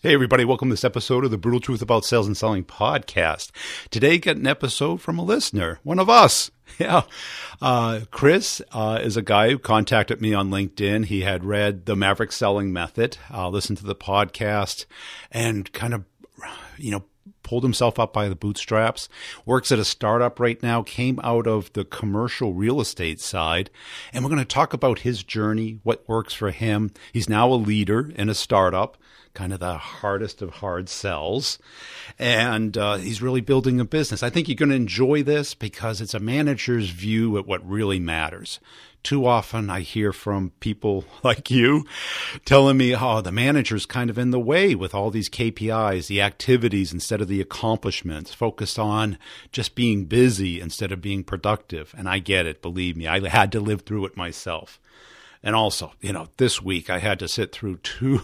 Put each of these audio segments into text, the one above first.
Hey everybody, welcome to this episode of the Brutal Truth About Sales and Selling podcast. Today, get an episode from a listener, one of us. Yeah. Kris is a guy who contacted me on LinkedIn. He had read The Maverick Selling Method, listened to the podcast, and kind of, pulled himself up by the bootstraps, works at a startup right now, came out of the commercial real estate side. And we're going to talk about his journey, what works for him. He's now a leader in a startup, kind of the hardest of hard sells. And he's really building a business. I think you're going to enjoy this because it's a manager's view at what really matters. Too often I hear from people like you telling me, oh, the manager's kind of in the way with all these KPIs, the activities instead of the accomplishments, focused on just being busy instead of being productive. And I get it. Believe me, I had to live through it myself. And also, this week I had to sit through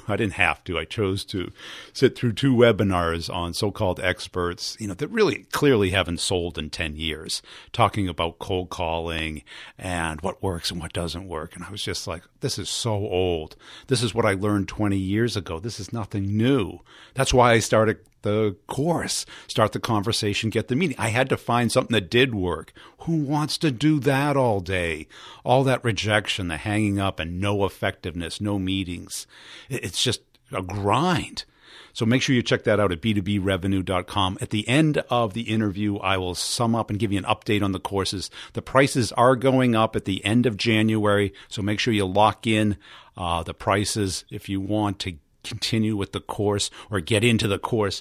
I chose to sit through two webinars on so-called experts, that really clearly haven't sold in 10 years, talking about cold calling and what works and what doesn't work. And I was just like, this is so old. This is what I learned 20 years ago. This is nothing new. That's why I started the course, start the conversation, get the meeting. I had to find something that did work. Who wants to do that all day? All that rejection, the hanging up and no effectiveness, no meetings. It's just a grind. So make sure you check that out at b2brevenue.com. At the end of the interview, I will sum up and give you an update on the courses. The prices are going up at the end of January, so make sure you lock in the prices if you want to continue with the course or get into the course.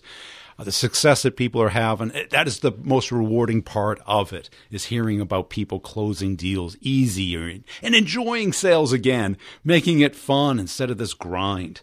The success that people are having, that is the most rewarding part of it, is hearing about people closing deals easier and enjoying sales again, making it fun instead of this grind.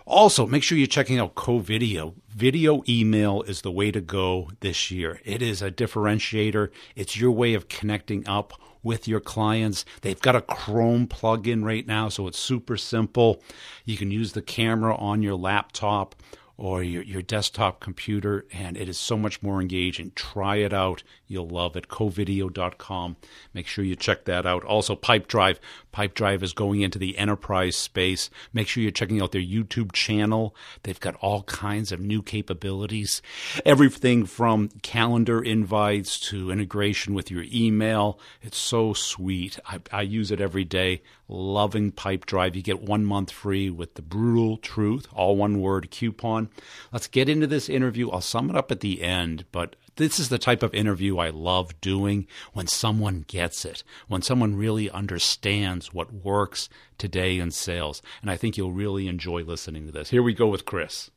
Also, make sure you're checking out Co-Video. Video email is the way to go this year. It is a differentiator. It's your way of connecting up with your clients. They've got a Chrome plugin right now, so it's super simple. You can use the camera on your laptop or your desktop computer, and it is so much more engaging. Try it out. You'll love it. Covideo.com. Make sure you check that out. Also, Pipedrive. Pipedrive is going into the enterprise space. Make sure you're checking out their YouTube channel. They've got all kinds of new capabilities. Everything from calendar invites to integration with your email. It's so sweet. I use it every day. Loving Pipedrive. You get 1 month free with the Brutal Truth, all one word, coupon. Let's get into this interview. I'll sum it up at the end, but this is the type of interview I love doing, when someone gets it, when someone really understands what works today in sales. And I think you'll really enjoy listening to this. Here we go with Kris.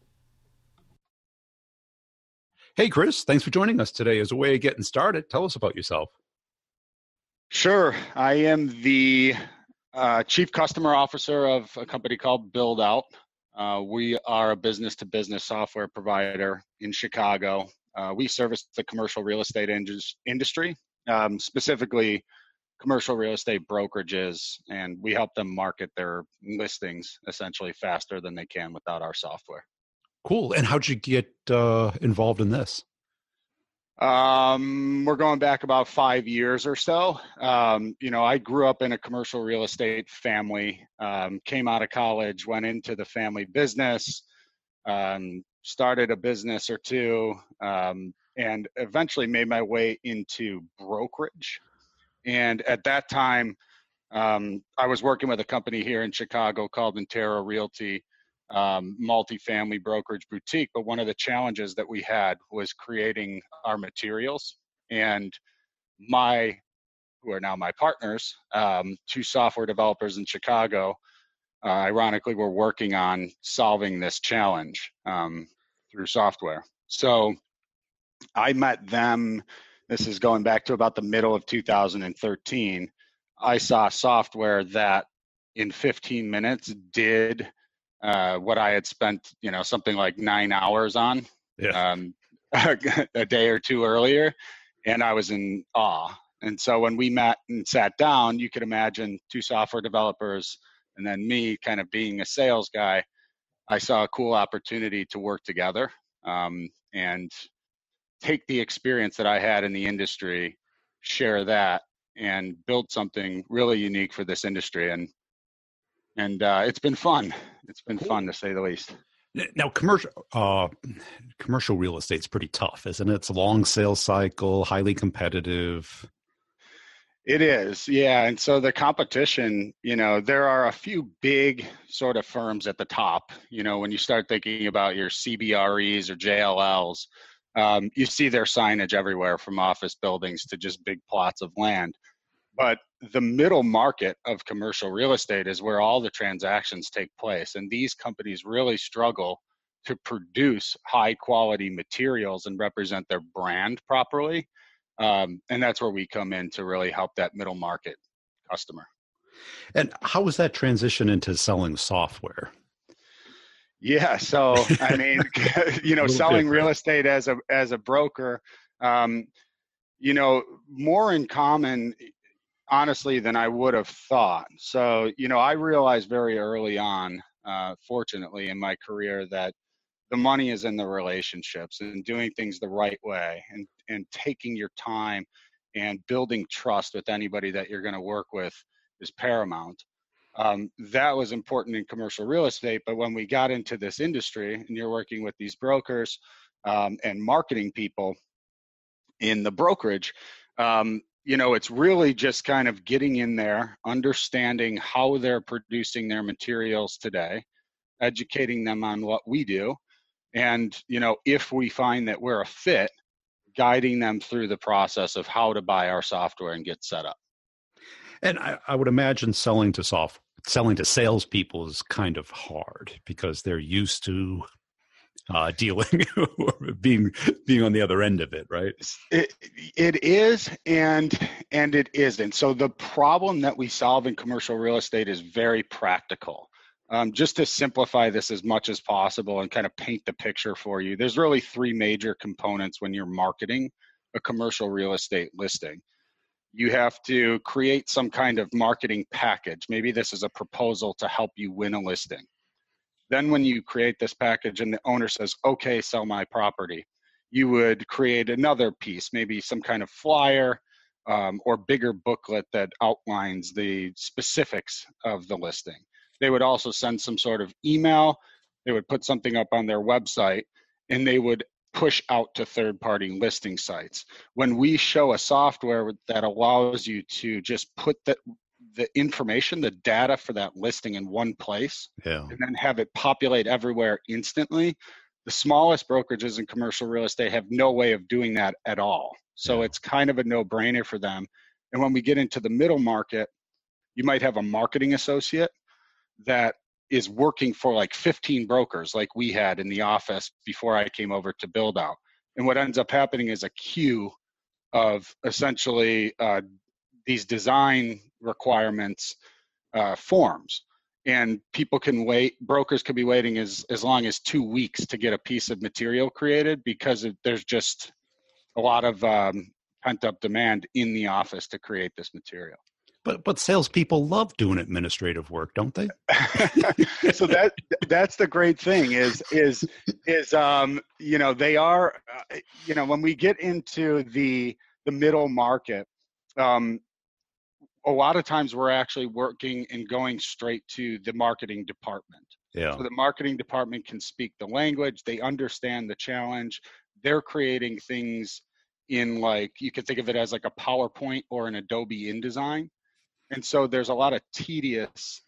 Hey, Kris, thanks for joining us today. As a way of getting started, tell us about yourself. Sure. I am the Chief Customer Officer of a company called Build Out. We are a business-to-business software provider in Chicago. We service the commercial real estate industry, specifically commercial real estate brokerages, and we help them market their listings essentially faster than they can without our software. Cool. And how'd you get involved in this? We're going back about 5 years or so. I grew up in a commercial real estate family, came out of college, went into the family business, started a business or two, and eventually made my way into brokerage. And at that time, I was working with a company here in Chicago called Intero Realty, multifamily brokerage boutique. But one of the challenges that we had was creating our materials. And who are now my partners, two software developers in Chicago, ironically, were working on solving this challenge through software. So I met them. This is going back to about the middle of 2013. I saw software that in 15 minutes did what I had spent, something like 9 hours on a day or two earlier, and I was in awe. And so when we met and sat down, you could imagine two software developers and then me kind of being a sales guy. I saw a cool opportunity to work together and take the experience that I had in the industry, share that, and build something really unique for this industry. And it's been fun. It's been fun, to say the least. Now, commercial real estate's pretty tough, isn't it? It's a long sales cycle, highly competitive. It is, yeah. And so the competition, there are a few big sort of firms at the top. When you start thinking about your CBREs or JLLs, you see their signage everywhere from office buildings to just big plots of land. But the middle market of commercial real estate is where all the transactions take place. And these companies really struggle to produce high quality materials and represent their brand properly. And that's where we come in to really help that middle market customer. And how was that transition into selling software? Yeah, so I mean, selling real estate as a broker, more in common, honestly, than I would have thought. So, I realized very early on, fortunately, in my career, that the money is in the relationships and doing things the right way and taking your time and building trust with anybody that you're going to work with is paramount. That was important in commercial real estate, but when we got into this industry and you're working with these brokers and marketing people in the brokerage, it's really just kind of getting in there, understanding how they're producing their materials today, educating them on what we do. And, if we find that we're a fit, guiding them through the process of how to buy our software and get set up. And I would imagine selling to salespeople is kind of hard because they're used to dealing or being on the other end of it, right? It is, and it isn't. So the problem that we solve in commercial real estate is very practical. Just to simplify this as much as possible and kind of paint the picture for you, there's really three major components when you're marketing a commercial real estate listing. You have to create some kind of marketing package. Maybe this is a proposal to help you win a listing. Then when you create this package and the owner says, okay, sell my property, you would create another piece, maybe some kind of flyer or bigger booklet that outlines the specifics of the listing. They would also send some sort of email. They would put something up on their website, and they would push out to third-party listing sites. When we show a software that allows you to just put the information, the data for that listing in one place, and then have it populate everywhere instantly, the smallest brokerages in commercial real estate have no way of doing that at all. So it's kind of a no-brainer for them. And when we get into the middle market, you might have a marketing associate that is working for like 15 brokers like we had in the office before I came over to build out. And what ends up happening is a queue of essentially these design requirements forms. And people can wait, brokers could be waiting as long as 2 weeks to get a piece of material created because there's just a lot of pent-up demand in the office to create this material. But salespeople love doing administrative work, don't they? So that's the great thing is they are when we get into the middle market, a lot of times we're actually working and going straight to the marketing department. Yeah. So the marketing department can speak the language. They understand the challenge. They're creating things in, like, you could think of it as like a PowerPoint or an Adobe InDesign. And so there's a lot of tedious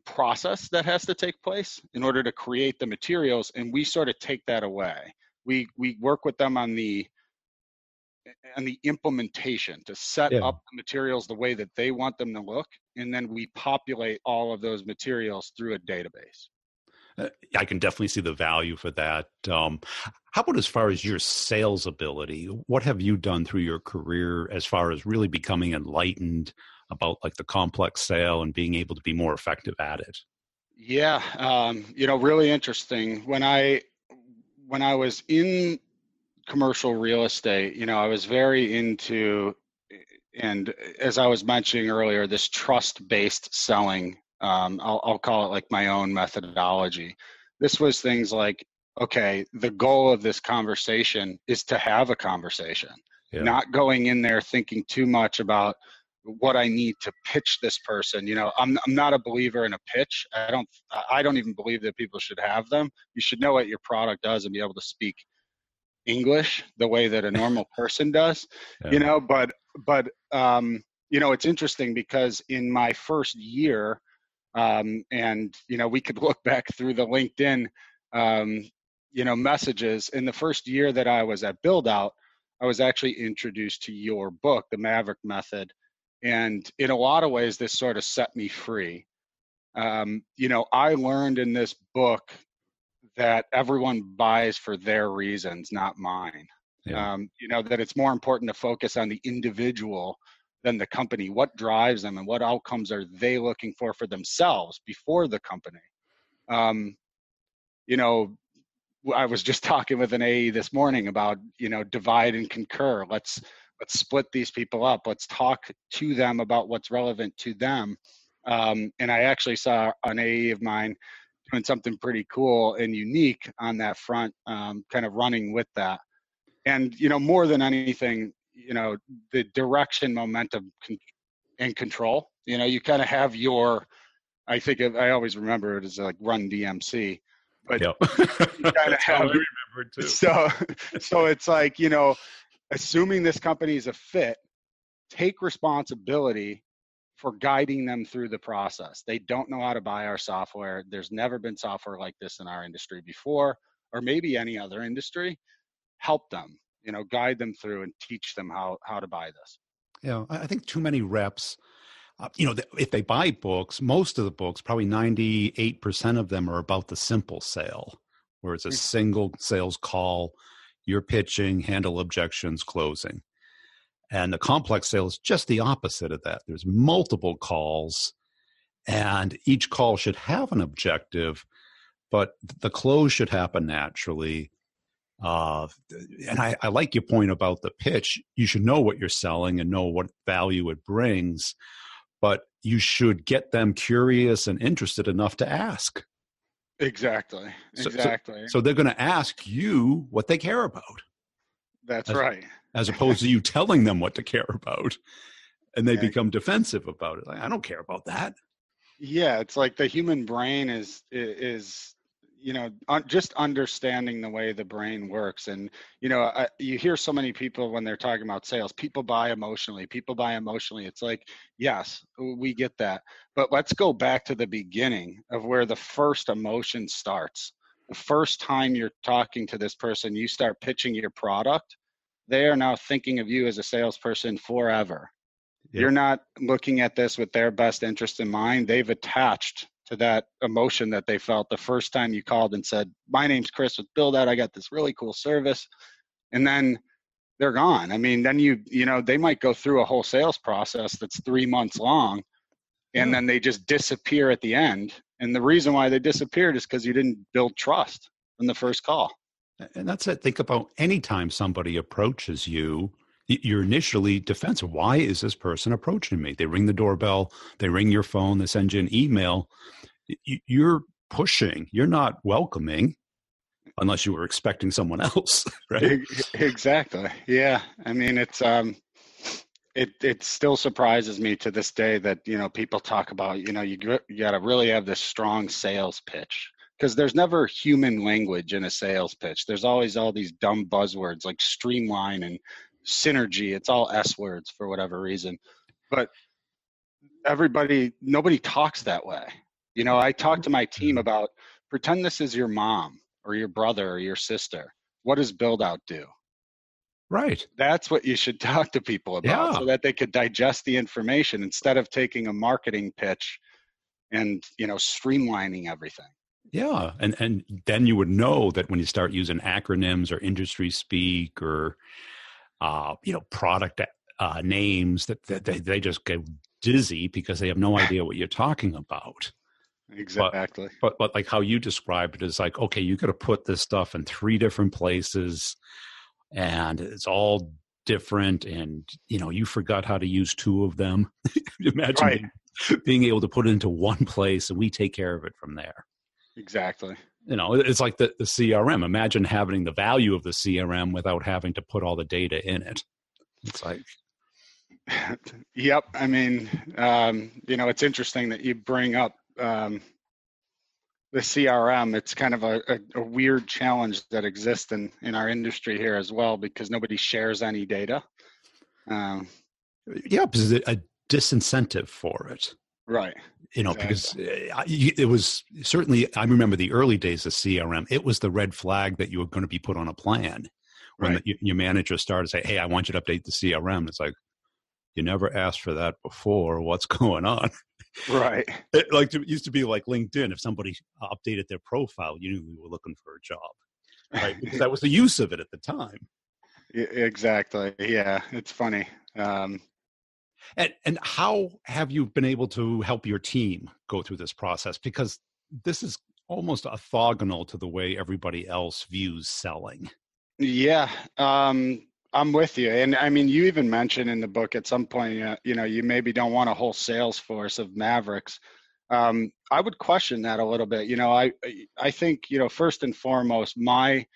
process that has to take place in order to create the materials. And we sort of take that away. We work with them on the implementation to set up the materials the way that they want them to look. And then we populate all of those materials through a database. I can definitely see the value for that. How about as far as your sales ability? What have you done through your career as far as really becoming enlightened about like the complex sale and being able to be more effective at it? Yeah, really interesting. When I was in commercial real estate, I was very into, and as I was mentioning earlier, this trust-based selling. I'll call it like my own methodology. This was things like, okay, the goal of this conversation is to have a conversation, not going in there thinking too much about, what I need to pitch this person. You know, I'm not a believer in a pitch. I don't even believe that people should have them. You should know what your product does and be able to speak English the way that a normal person does, Yeah. you know, but you know, it's interesting because in my first year, and, you know, we could look back through the LinkedIn, you know, messages. In the first year that I was at Build Out, I was actually introduced to your book, The Maverick Method. And in a lot of ways, this sort of set me free. You know, I learned in this book that everyone buys for their reasons, not mine. Yeah. You know, that it's more important to focus on the individual than the company. What drives them and what outcomes are they looking for themselves before the company? You know, I was just talking with an AE this morning about, you know, divide and concur. Let's split these people up. Let's talk to them about what's relevant to them. And I actually saw an AE of mine doing something pretty cool and unique on that front, kind of running with that. And, you know, more than anything, you know, the direction, momentum, and control. You know, you kind of have your, I always remember it as like Run DMC, but Yep. you kind of have, too. so it's like, you know, assuming this company is a fit, take responsibility for guiding them through the process. They don't know how to buy our software. There's never been software like this in our industry before, or maybe any other industry. Help them, you know, guide them through and teach them how to buy this. Yeah, I think too many reps, you know, if they buy books, most of the books, probably 98% of them are about the simple sale, where it's a single sales call, you're pitching, handle objections, closing. And the complex sale is just the opposite of that. There's multiple calls, and each call should have an objective, but the close should happen naturally. And I like your point about the pitch. You should know what you're selling and know what value it brings, but you should get them curious and interested enough to ask. Exactly. So they're going to ask you what they care about. That's right. As opposed to you telling them what to care about, and they Yeah. become defensive about it. Like, I don't care about that. Yeah, it's like the human brain is you know, just understanding the way the brain works. And, you know, you hear so many people when they're talking about sales, people buy emotionally. It's like, yes, we get that. But let's go back to the beginning of where the first emotion starts. The first time you're talking to this person, you start pitching your product, they are now thinking of you as a salesperson forever. Yep. You're not looking at this with their best interest in mind. They've attached to that emotion that they felt the first time you called and said, my name's Kris with Build Out. I got this really cool service. And then they're gone. I mean, then you know, they might go through a whole sales process that's 3 months long, and then they just disappear at the end. And the reason why they disappeared is because you didn't build trust in the first call. And that's it. Think about any time somebody approaches you, you're initially defensive. Why is this person approaching me? They ring the doorbell, they ring your phone, they send you an email. You're pushing, you're not welcoming, unless you were expecting someone else, right? Exactly. Yeah. I mean, it's it still surprises me to this day that, you know, people talk about, you know, you got to really have this strong sales pitch, because there's never human language in a sales pitch. There's always all these dumb buzzwords like streamline and synergy. It's all S words for whatever reason. But nobody talks that way. You know, I talk to my team about, pretend this is your mom or your brother or your sister. What does Build Out do? Right. That's what you should talk to people about, so that they could digest the information instead of taking a marketing pitch and, you know, streamlining everything. Yeah. And then you would know that when you start using acronyms or industry speak or, you know, product names, that they just get dizzy because they have no idea what you're talking about. Exactly. But like how you described it is like, okay, you got to put this stuff in 3 different places and it's all different. And, you know, you forgot how to use 2 of them. Imagine being able to put it into one place and we take care of it from there. Exactly. You know, it's like the CRM. Imagine having the value of the CRM without having to put all the data in it. It's like, Yep. I mean, it's interesting that you bring up the CRM. It's kind of a weird challenge that exists in our industry here as well, because nobody shares any data. Yeah, because a disincentive for it. Right. Because Exactly. it was certainly, I remember the early days of CRM, it was the red flag that you were going to be put on a plan. When Right. your manager started to say, hey, I want you to update the CRM. It's like, you never asked for that before. What's going on? Right. It used to be like LinkedIn. If somebody updated their profile, you knew you were looking for a job, right? Because that was the use of it at the time. Exactly. Yeah. It's funny. And how have you been able to help your team go through this process? Because this is almost orthogonal to the way everybody else views selling. Yeah. I'm with you. And I mean, you even mentioned in the book at some point, you maybe don't want a whole sales force of mavericks. I would question that a little bit. I think, first and foremost, my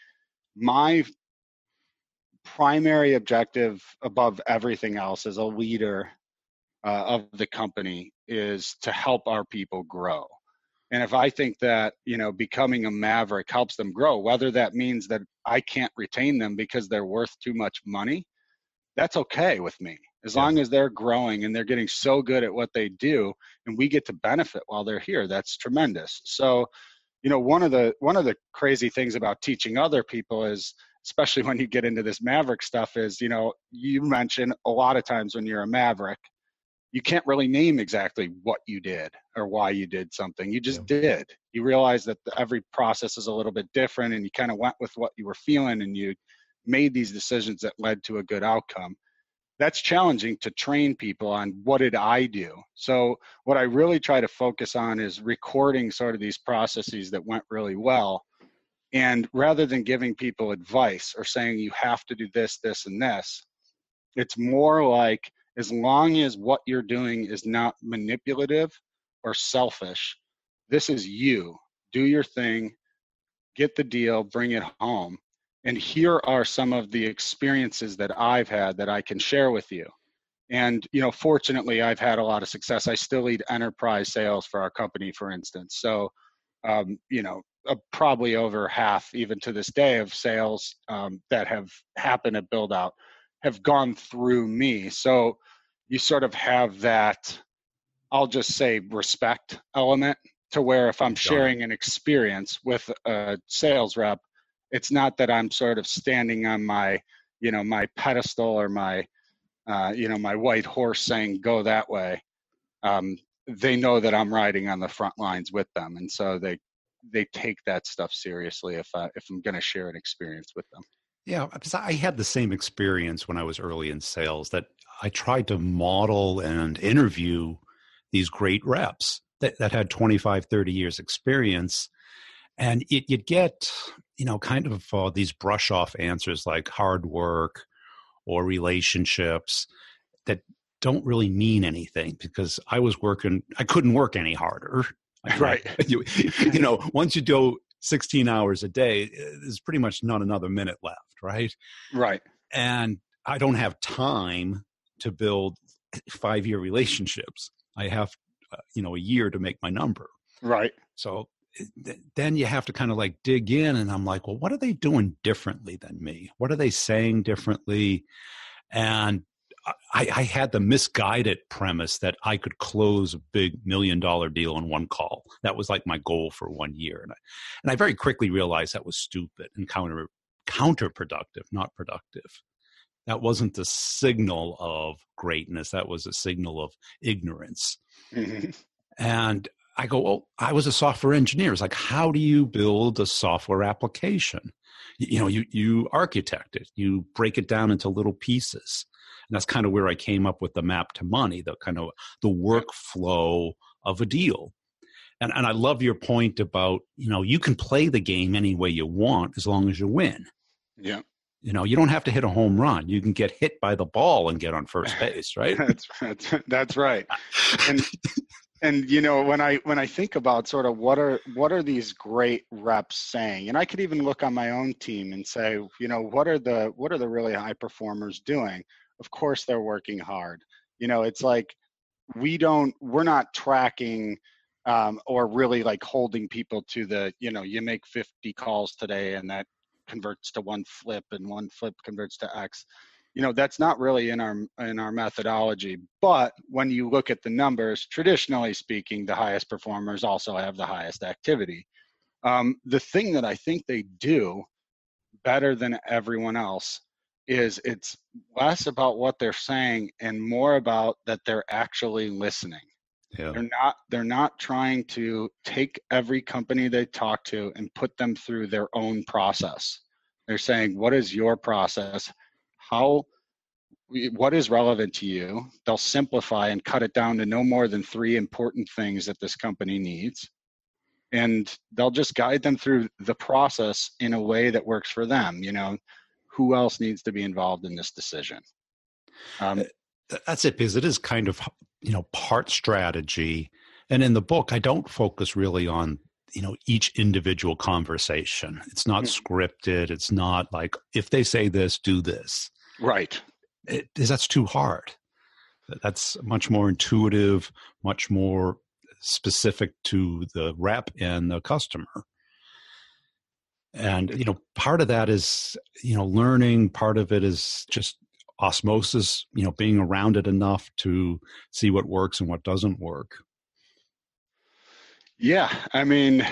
primary objective above everything else as a leader of the company is to help our people grow. And if I think that, becoming a maverick helps them grow, whether that means that I can't retain them because they're worth too much money, that's okay with me. As Yeah. long as they're growing and they're getting so good at what they do and we get to benefit while they're here, that's tremendous. So, one of the crazy things about teaching other people is, especially when you get into this maverick stuff, is, you mentioned a lot of times when you're a maverick, you can't really name exactly what you did or why you did something. You Yeah. just did. You realize that every process is a little bit different, and you kind of went with what you were feeling, and you made these decisions that led to a good outcome. That's challenging to train people on what did I do. So what I really try to focus on is recording sort of these processes that went really well. And rather than giving people advice or saying you have to do this, this, and this, it's more like, as long as what you're doing is not manipulative or selfish, this is you. Do your thing, get the deal, bring it home. And here are some of the experiences that I've had that I can share with you. And, fortunately, I've had a lot of success. I still lead enterprise sales for our company, for instance. So, probably over half, even to this day, of sales that have happened at Build Out have gone through me. So you sort of have that, I'll just say, respect element, to where if I'm You've done it. sharing an experience with a sales rep, it's not that I'm sort of standing on my pedestal or my white horse saying, go that way. They know that I'm riding on the front lines with them. And so they take that stuff seriously if I'm going to share an experience with them. Yeah, because I had the same experience when I was early in sales, that I tried to model and interview these great reps that had 25, 30 years experience. And you'd get, kind of these brush off answers like hard work or relationships that don't really mean anything, because I couldn't work any harder. Right. Once you do 16 hours a day, there's pretty much not another minute left, right? Right. And I don't have time to build 5-year relationships. I have, a year to make my number. Right. So then you have to kind of like dig in, and I'm like, well, what are they doing differently than me? What are they saying differently? And I had the misguided premise that I could close a big $1 million deal in one call. That was like my goal for 1 year. And I very quickly realized that was stupid and counterproductive, not productive. That wasn't the signal of greatness. That was a signal of ignorance. Mm-hmm. And I go, well, I was a software engineer. It's like, how do you build a software application? You architect it, you break it down into little pieces. And that's kind of where I came up with the map to money, the kind of the workflow of a deal. And I love your point about, you can play the game any way you want as long as you win. Yeah. You don't have to hit a home run. You can get hit by the ball and get on first base, right? That's right. And when I think about sort of what are these great reps saying, and I could even look on my own team and say, what are the really high performers doing? Of course, they're working hard. It's like we're not tracking or really like holding people to the, you make 50 calls today and that converts to one flip and one flip converts to X. That's not really in our methodology. But when you look at the numbers, traditionally speaking, the highest performers also have the highest activity. The thing that I think they do better than everyone else is it's less about what they're saying and more about that they're actually listening. Yeah. They're not trying to take every company they talk to and put them through their own process. They're saying, what is your process? What is relevant to you? They'll simplify and cut it down to no more than 3 important things that this company needs. And they'll just guide them through the process in a way that works for them. Who else needs to be involved in this decision? That's it, because it is kind of, part strategy. And in the book, I don't focus really on, each individual conversation. It's not scripted. It's not like, if they say this, do this. Right. That's too hard. That's much more intuitive, much more specific to the rep and the customer. And, part of that is, learning. Part of it is just osmosis, being around it enough to see what works and what doesn't work. Yeah. I mean,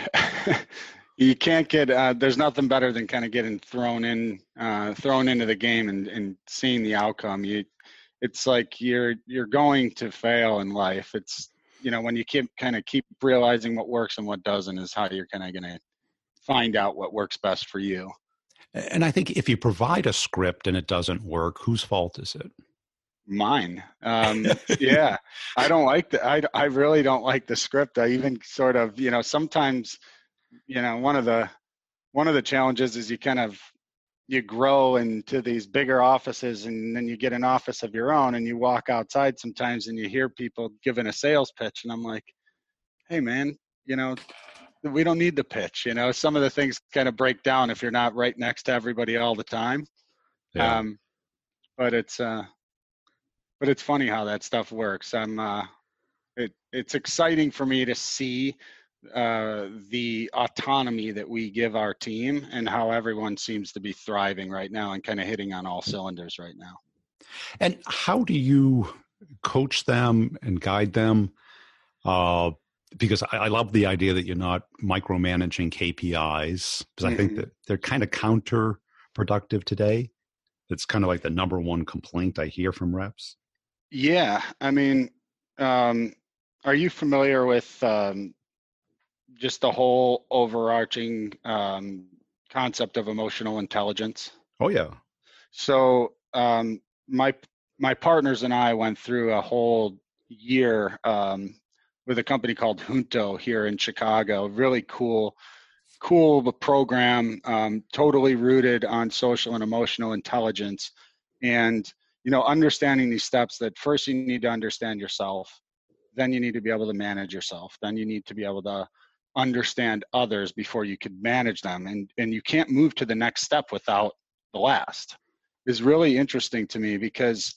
you can't get, there's nothing better than kind of getting thrown into the game and seeing the outcome. It's like you're going to fail in life. It's, when you keep realizing what works and what doesn't is how you're kind of going to find out what works best for you. And I think if you provide a script and it doesn't work, whose fault is it? Mine. Yeah, I don't like I really don't like the script. I even sort of, sometimes, one of the challenges is you grow into these bigger offices and then you get an office of your own and you walk outside sometimes and you hear people giving a sales pitch and I'm like, hey man, we don't need the pitch. Some of the things kind of break down if you're not right next to everybody all the time. Yeah. But it's funny how that stuff works. It's exciting for me to see the autonomy that we give our team and how everyone seems to be thriving right now and kind of hitting on all cylinders right now. And how do you coach them and guide them? Because I love the idea that you're not micromanaging KPIs, because I think that they're kind of counterproductive today. It's kind of like the number one complaint I hear from reps. Yeah. I mean, are you familiar with just the whole overarching concept of emotional intelligence? Oh, yeah. So my partners and I went through a whole year with a company called Junto here in Chicago. Really cool program, totally rooted on social and emotional intelligence. And, understanding these steps, that first you need to understand yourself, then you need to be able to manage yourself, then you need to be able to understand others before you could manage them. And you can't move to the next step without the last. Is really interesting to me because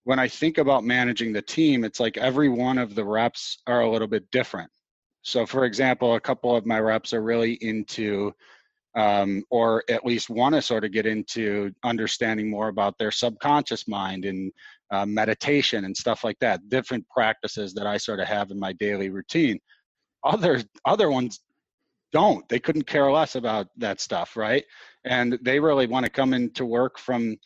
when I think about managing the team, it's like every one of the reps are a little bit different. So for example, a couple of my reps are really into, or at least want to sort of get into understanding more about their subconscious mind and meditation and stuff like that, different practices that I sort of have in my daily routine. Other ones don't. They couldn't care less about that stuff, right? And they really want to come into work from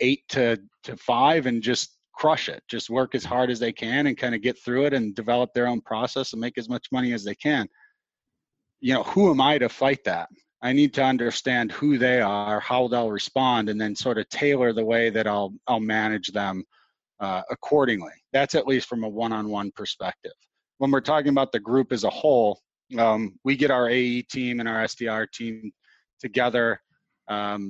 8 to 5 and just crush it, just work as hard as they can and kind of get through it and develop their own process and make as much money as they can. Who am I to fight that? I need to understand who they are, how they'll respond, and then sort of tailor the way that I'll manage them accordingly. That's at least from a one-on-one perspective. When we're talking about the group as a whole, we get our AE team and our SDR team together, at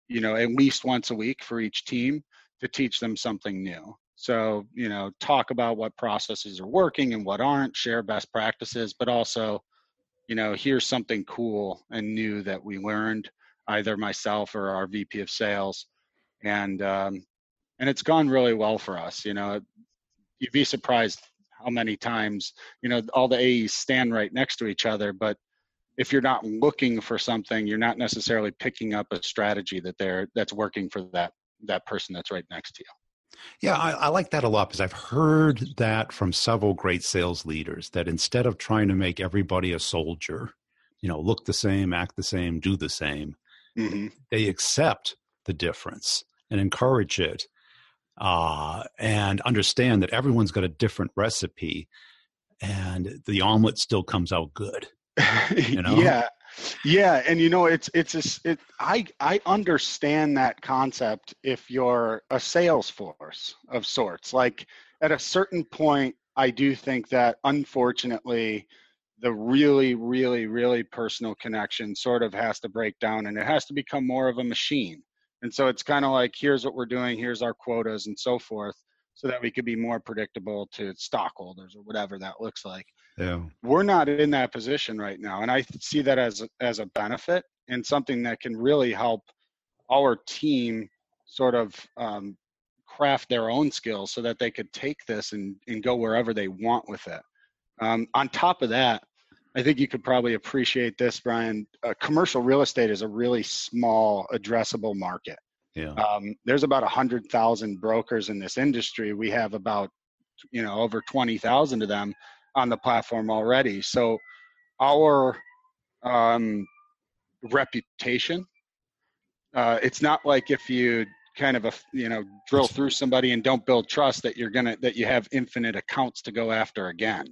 least once a week for each team to teach them something new. So, talk about what processes are working and what aren't, share best practices, but also, here's something cool and new that we learned, either myself or our VP of sales. And it's gone really well for us. you'd be surprised how many times, all the AEs stand right next to each other, but if you're not looking for something, you're not necessarily picking up a strategy that's working for that person that's right next to you. Yeah, I like that a lot because I've heard that from several great sales leaders that instead of trying to make everybody a soldier, look the same, act the same, do the same, Mm-hmm. they accept the difference and encourage it, and understand that everyone's got a different recipe and the omelet still comes out good. Yeah. And I understand that concept if you're a sales force of sorts. Like at a certain point, I do think that unfortunately, the really, really, really personal connection sort of has to break down and it has to become more of a machine. And so it's kind of like, here's what we're doing, here's our quotas and so forth, so that we could be more predictable to stockholders or whatever that looks like. Yeah. We're not in that position right now. And I see that as a benefit and something that can really help our team sort of craft their own skills so that they could take this and go wherever they want with it. On top of that, I think you could probably appreciate this, Brian. Commercial real estate is a really small addressable market. Yeah. There's about 100,000 brokers in this industry. We have about, over 20,000 of them on the platform already. So our reputation, it's not like if you kind of drill through somebody and don't build trust that you have infinite accounts to go after again.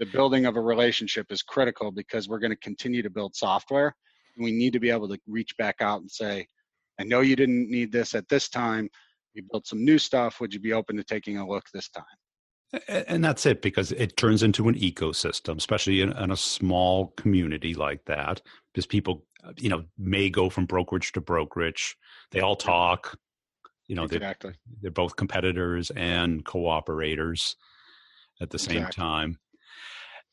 The building of a relationship is critical because we're going to continue to build software, and we need to be able to reach back out and say, I know you didn't need this at this time. We built some new stuff. Would you be open to taking a look this time? And that's it, because it turns into an ecosystem, especially in a small community like that, because people, may go from brokerage to brokerage. They all talk, Exactly. they're both competitors and cooperators at the same time.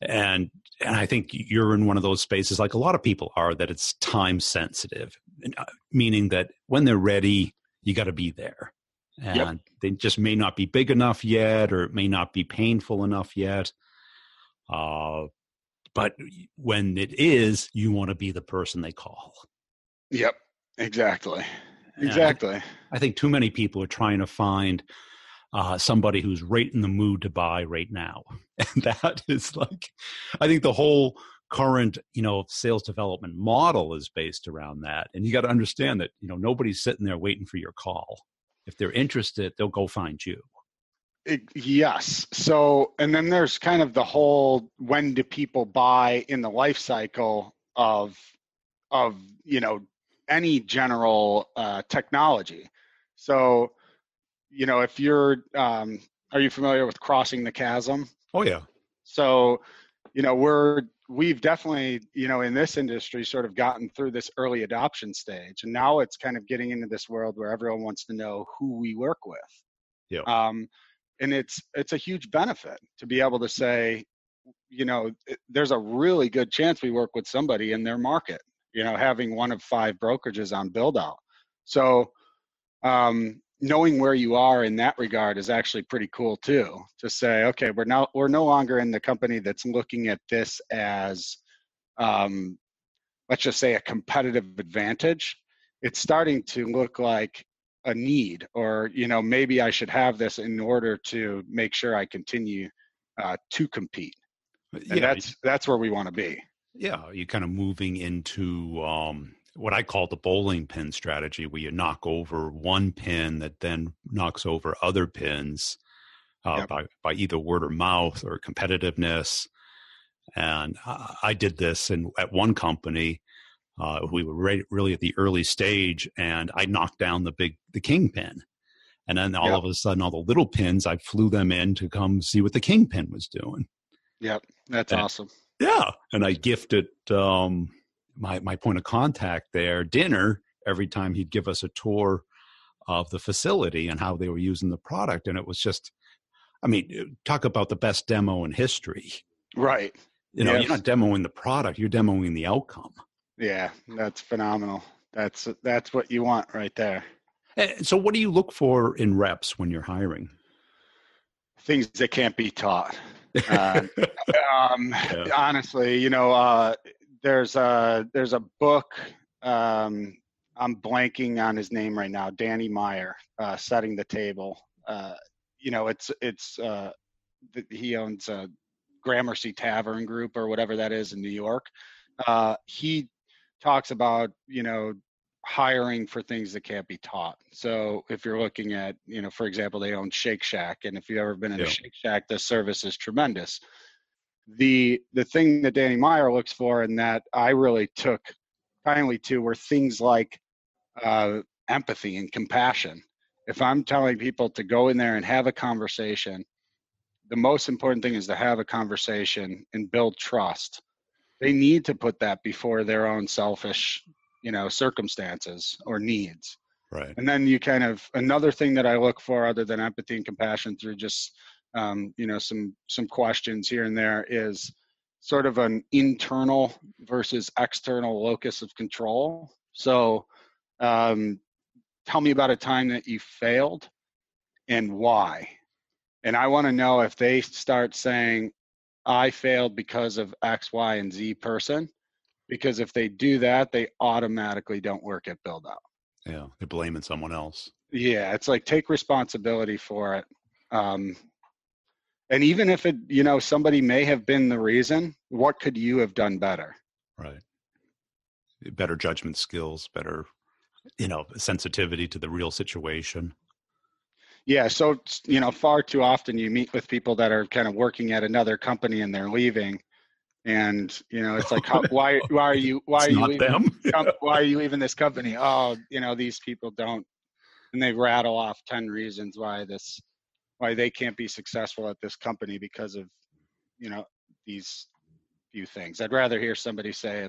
And I think you're in one of those spaces, like a lot of people are, that it's time sensitive, meaning that when they're ready, you got to be there. And they just may not be big enough yet, or it may not be painful enough yet. But when it is, you want to be the person they call. Yep, exactly. I think too many people are trying to find somebody who's right in the mood to buy right now. And that is like, I think the whole current, sales development model is based around that. And you got to understand that, nobody's sitting there waiting for your call. If they're interested, they'll go find you. Yes. So, and then there's kind of the whole, when do people buy in the life cycle of any general technology. So, if you're, are you familiar with crossing the chasm? Oh yeah. So, we've definitely, in this industry sort of gotten through this early adoption stage, and now it's kind of getting into this world where everyone wants to know who we work with. Yeah. And it's a huge benefit to be able to say, there's a really good chance we work with somebody in their market, having one of 5 brokerages on build out. So, knowing where you are in that regard is actually pretty cool too, to say, okay, we're no longer in the company that's looking at this as, let's just say, a competitive advantage. It's starting to look like a need, or, maybe I should have this in order to make sure I continue to compete. And that's where we want to be. Yeah. You're kind of moving into, what I call the bowling pin strategy, where you knock over one pin that then knocks over other pins by either word of mouth or competitiveness. And I did this at one company. We were really at the early stage, and I knocked down the king pin. And then all of a sudden, all the little pins, I flew them in to come see what the king pin was doing. Yep. That's awesome. Yeah. And I gifted my point of contact there dinner every time he'd give us a tour of the facility and how they were using the product. And it was just, talk about the best demo in history. Right. You're not demoing the product, you're demoing the outcome. Yeah, that's phenomenal. That's what you want right there. So what do you look for in reps when you're hiring? things that can't be taught. Yeah. Honestly, there's a book. I'm blanking on his name right now. Danny Meyer, Setting the Table. He owns a Gramercy Tavern Group or whatever that is in New York. He talks about, hiring for things that can't be taught. So if you're looking at, for example, they own Shake Shack, and if you've ever been in a Shake Shack, the service is tremendous. The thing that Danny Meyer looks for, and that I really took kindly to, were things like empathy and compassion. If I'm telling people to go in there and have a conversation, the most important thing is to have a conversation and build trust. They need to put that before their own selfish, circumstances or needs. Right. And then another thing that I look for, other than empathy and compassion, through just, some questions here and there, is sort of an internal versus external locus of control. So tell me about a time that you failed and why. And I want to know if they start saying, I failed because of X, Y, and Z person, because if they do that, they automatically don't work at Build Out. Yeah, they're blaming someone else. Yeah, it's like, take responsibility for it. And even if it, somebody may have been the reason, what could you have done better? Right. Better judgment skills, better, sensitivity to the real situation. Yeah. So, far too often you meet with people that are kind of working at another company and they're leaving. And, it's like, why are you leaving them? Why are you leaving this company? Oh, these people don't, and they rattle off 10 reasons why they can't be successful at this company because of, these few things. I'd rather hear somebody say,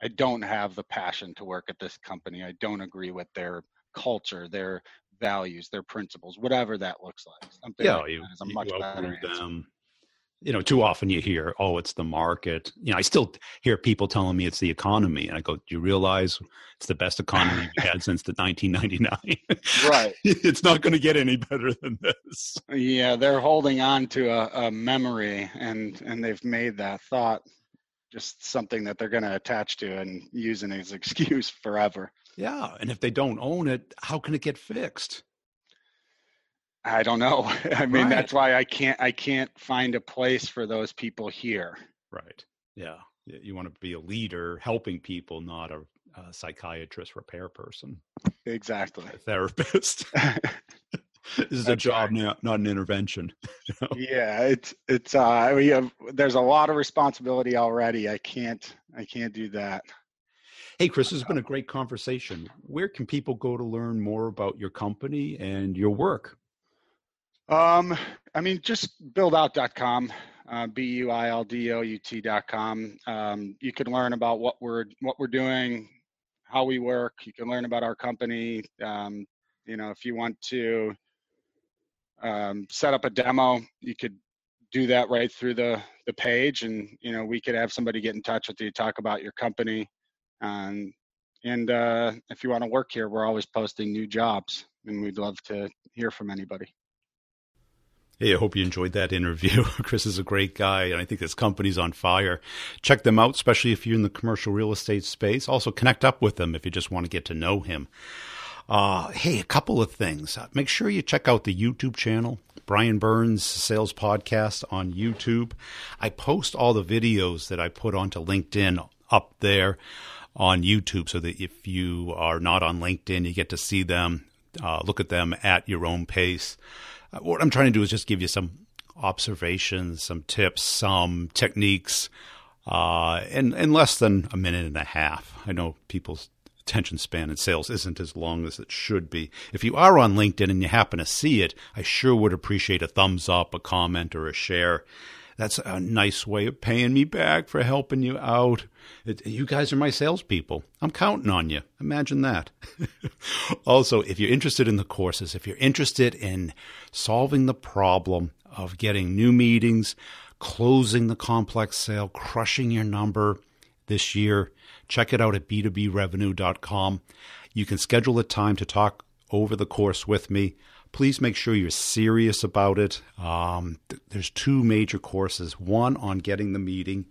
I don't have the passion to work at this company. I don't agree with their culture, their values, their principles, whatever that looks like. Something like that is a much better answer. Them. Too often you hear, oh, it's the market. I still hear people telling me it's the economy. And I go, do you realize it's the best economy we've had since the 1999? Right. It's not going to get any better than this. Yeah, they're holding on to a memory, and they've made that thought just something that they're going to attach to and use it as an excuse forever. Yeah. And if they don't own it, how can it get fixed? I don't know. I mean, Right. That's why I can't find a place for those people here. Right. Yeah. You want to be a leader, helping people, not a psychiatrist, repair person. Exactly. A therapist. This is a job, not an intervention. Yeah, it's there's a lot of responsibility already. I can't do that. Hey, Kris, this has been a great conversation. Where can people go to learn more about your company and your work? Just buildout.com, buildout.com. You can learn about what we're doing, how we work. You can learn about our company. If you want to set up a demo, you could do that right through the page, and we could have somebody get in touch with you, talk about your company, and if you want to work here, we're always posting new jobs, and we'd love to hear from anybody. Hey, I hope you enjoyed that interview. Kris is a great guy, and I think this company's on fire. Check them out, especially if you're in the commercial real estate space. Also, connect up with them if you just want to get to know him. Hey, a couple of things. Make sure you check out the YouTube channel, Brian Burns Sales Podcast on YouTube. I post all the videos that I put onto LinkedIn up there on YouTube, so that if you are not on LinkedIn, you get to see them, look at them at your own pace. What I'm trying to do is just give you some observations, some tips, some techniques, in less than a minute and a half. I know people's attention span in sales isn't as long as it should be. If you are on LinkedIn and you happen to see it, I sure would appreciate a thumbs up, a comment, or a share. That's a nice way of paying me back for helping you out. You guys are my salespeople. I'm counting on you. Imagine that. Also, if you're interested in the courses, if you're interested in solving the problem of getting new meetings, closing the complex sale, crushing your number this year, check it out at b2brevenue.com. You can schedule a time to talk over the course with me. Please make sure you're serious about it. There's two major courses, one on getting the meeting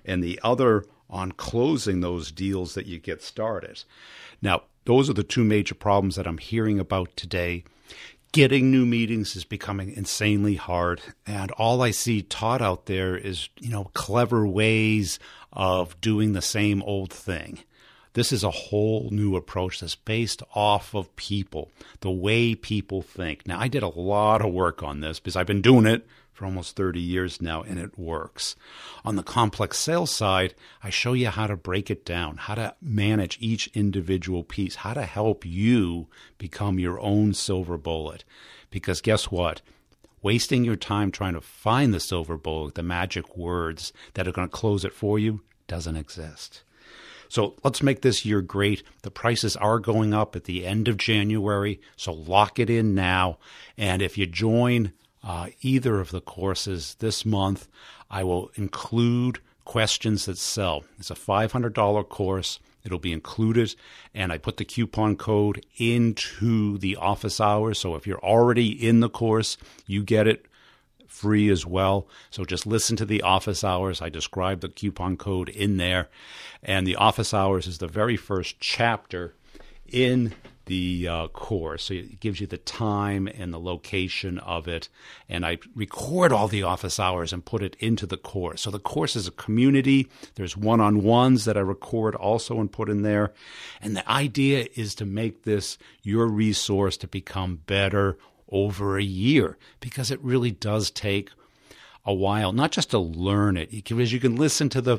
and the other on closing those deals that you get started. Now, those are the two major problems that I'm hearing about today. Getting new meetings is becoming insanely hard, and all I see taught out there is, clever ways of doing the same old thing. This is a whole new approach that's based off of people, the way people think. Now, I did a lot of work on this because I've been doing it for almost 30 years now, and it works. On the complex sales side, I show you how to break it down, how to manage each individual piece, how to help you become your own silver bullet. Because guess what? Wasting your time trying to find the silver bullet, the magic words that are going to close it for you, doesn't exist. So let's make this year great. The prices are going up at the end of January, so lock it in now. And if you join either of the courses this month, I will include questions that sell. It's a $500 course. It'll be included, and I put the coupon code into the office hours. So if you're already in the course, you get it free as well. So just listen to the office hours. I describe the coupon code in there. And the office hours is the very first chapter in the course. So it gives you the time and the location of it. And I record all the office hours and put it into the course. So the course is a community. There's one-on-ones that I record also and put in there. And the idea is to make this your resource to become better over a year, because it really does take a while, not just to learn it, because you can listen to the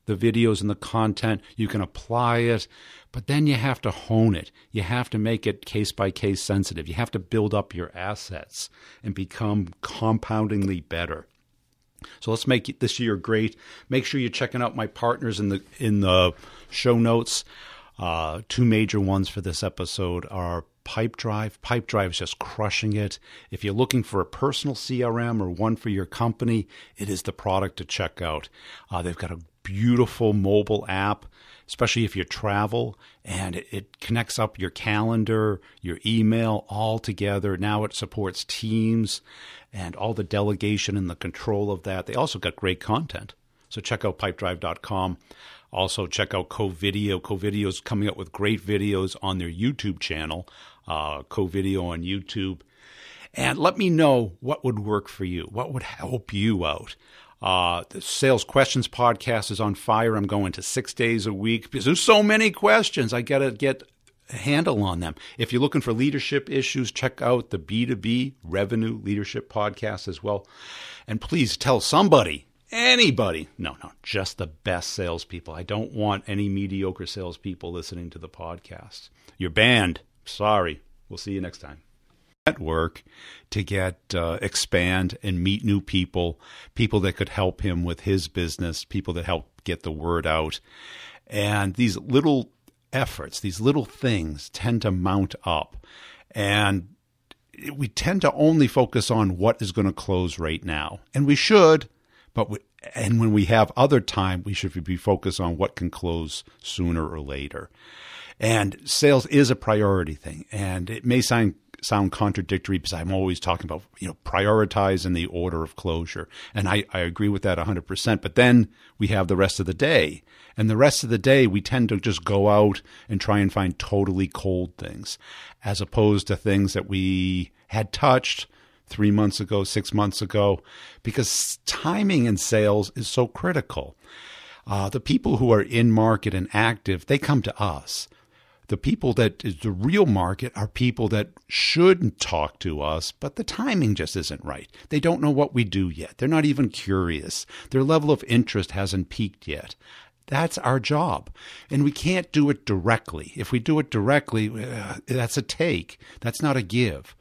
videos and the content, you can apply it, but then you have to hone it. You have to make it case-by-case sensitive. You have to build up your assets and become compoundingly better. So let's make this year great. Make sure you're checking out my partners in the show notes. Two major ones for this episode are Pipedrive. Pipedrive is just crushing it. If you're looking for a personal CRM or one for your company, it is the product to check out. They've got a beautiful mobile app, especially if you travel, and it connects up your calendar, your email all together. Now it supports Teams and all the delegation and the control of that. They also got great content. So check out pipedrive.com. Also, check out CoVideo. CoVideo is coming up with great videos on their YouTube channel, CoVideo on YouTube. And let me know what would work for you, what would help you out. The Sales Questions podcast is on fire. I'm going to 6 days a week because there's so many questions. I got to get a handle on them. If you're looking for leadership issues, check out the B2B Revenue Leadership podcast as well. And please tell somebody. Anybody. No, just the best salespeople. I don't want any mediocre salespeople listening to the podcast. You're banned. Sorry. We'll see you next time. Network to get expand and meet new people that could help him with his business, people that help get the word out. And these little efforts, these little things tend to mount up. And we tend to only focus on what is going to close right now. And we should. And when we have other time, we should be focused on what can close sooner or later. And sales is a priority thing. And it may sound contradictory because I'm always talking about, prioritize in the order of closure. And I agree with that 100%. But then we have the rest of the day. And the rest of the day, we tend to just go out and try and find totally cold things, as opposed to things that we had touched 3 months ago, 6 months ago, because timing in sales is so critical. The people who are in market and active, they come to us. The people that is the real market are people that shouldn't talk to us, but the timing just isn't right. They don't know what we do yet. They're not even curious. Their level of interest hasn't peaked yet. That's our job. And we can't do it directly. If we do it directly, that's a take. That's not a give.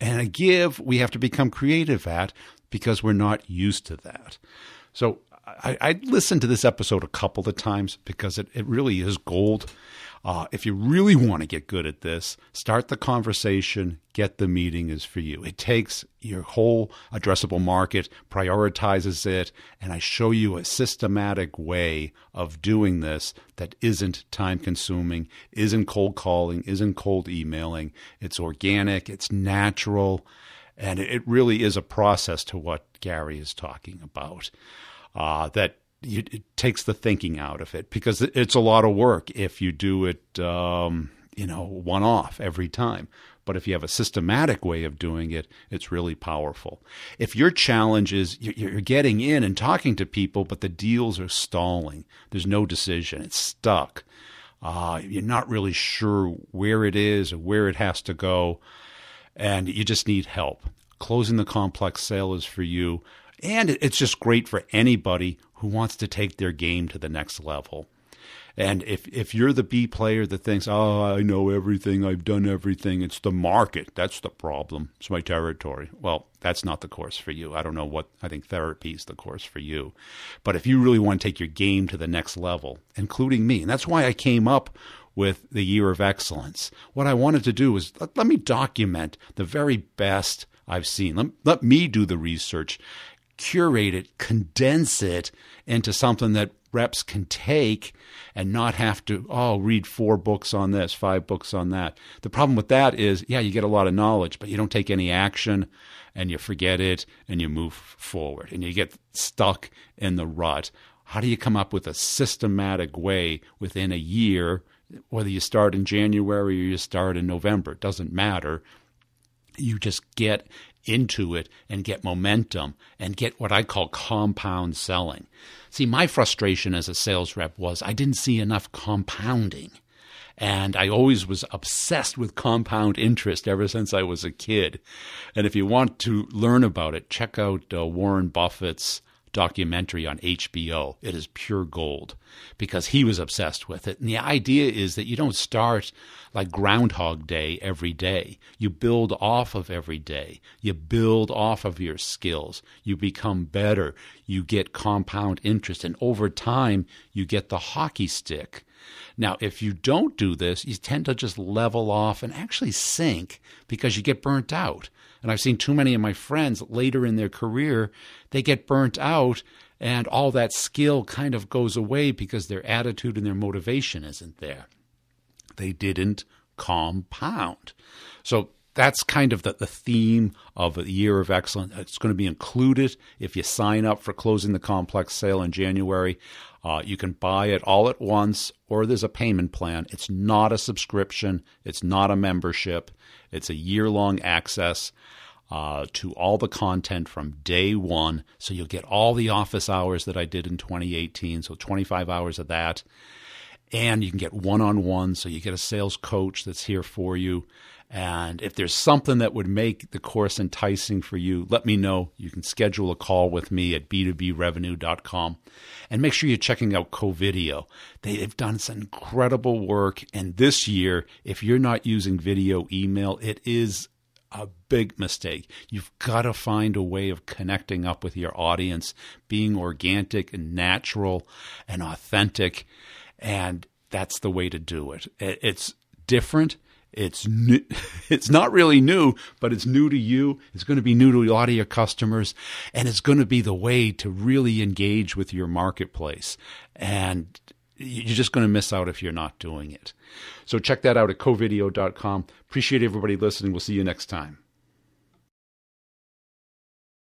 And a give, we have to become creative at because we're not used to that. So I listened to this episode a couple of times because it really is gold. If you really want to get good at this, start the conversation, get the meeting is for you. It takes your whole addressable market, prioritizes it, and I show you a systematic way of doing this that isn't time consuming, isn't cold calling, isn't cold emailing. It's organic, it's natural, and it really is a process to what Gary is talking about. It takes the thinking out of it, because it's a lot of work if you do it, one off every time. But if you have a systematic way of doing it, it's really powerful. If your challenge is you're getting in and talking to people, but the deals are stalling, there's no decision, it's stuck. You're not really sure where it is or where it has to go, and you just need help. Closing the complex sale is for you. And it's just great for anybody who wants to take their game to the next level. And if you're the B player that thinks, oh, I know everything, I've done everything, it's the market, that's the problem, it's my territory. Well, that's not the course for you. I think therapy is the course for you. But if you really want to take your game to the next level, including me, and that's why I came up with the Year of Excellence. What I wanted to do is let me document the very best I've seen. Let me do the research, curate it, condense it into something that reps can take and not have to, read 4 books on this, 5 books on that. The problem with that is, you get a lot of knowledge, but you don't take any action and you forget it and you move forward and you get stuck in the rut. How do you come up with a systematic way within a year, whether you start in January or you start in November? It doesn't matter. You just get into it and get momentum and get what I call compound selling. See, my frustration as a sales rep was I didn't see enough compounding. And I always was obsessed with compound interest ever since I was a kid. And if you want to learn about it, check out Warren Buffett's documentary on HBO. It is pure gold because he was obsessed with it. And the idea is that you don't start like Groundhog Day every day. You build off of every day. You build off of your skills. You become better. You get compound interest. And over time, you get the hockey stick. Now, if you don't do this, you tend to just level off and actually sink because you get burnt out. And I've seen too many of my friends later in their career, they get burnt out and all that skill kind of goes away because their attitude and their motivation isn't there. They didn't compound. So that's kind of the theme of the Year of Excellence. It's going to be included if you sign up for Closing the Complex sale in January. You can buy it all at once, or there's a payment plan. It's not a subscription. It's not a membership. It's a year-long access to all the content from day one. So you'll get all the office hours that I did in 2018, so 25 hours of that. And you can get one-on-one, so you get a sales coach that's here for you. And if there's something that would make the course enticing for you, let me know. You can schedule a call with me at b2brevenue.com. And make sure you're checking out CoVideo. They've done some incredible work. And this year, if you're not using video email, it is a big mistake. You've got to find a way of connecting up with your audience, being organic and natural and authentic. And that's the way to do it. It's different. It's new. It's not really new, but it's new to you. It's going to be new to a lot of your customers, and it's going to be the way to really engage with your marketplace. And you're just going to miss out if you're not doing it. So check that out at covideo.com. Appreciate everybody listening. We'll see you next time.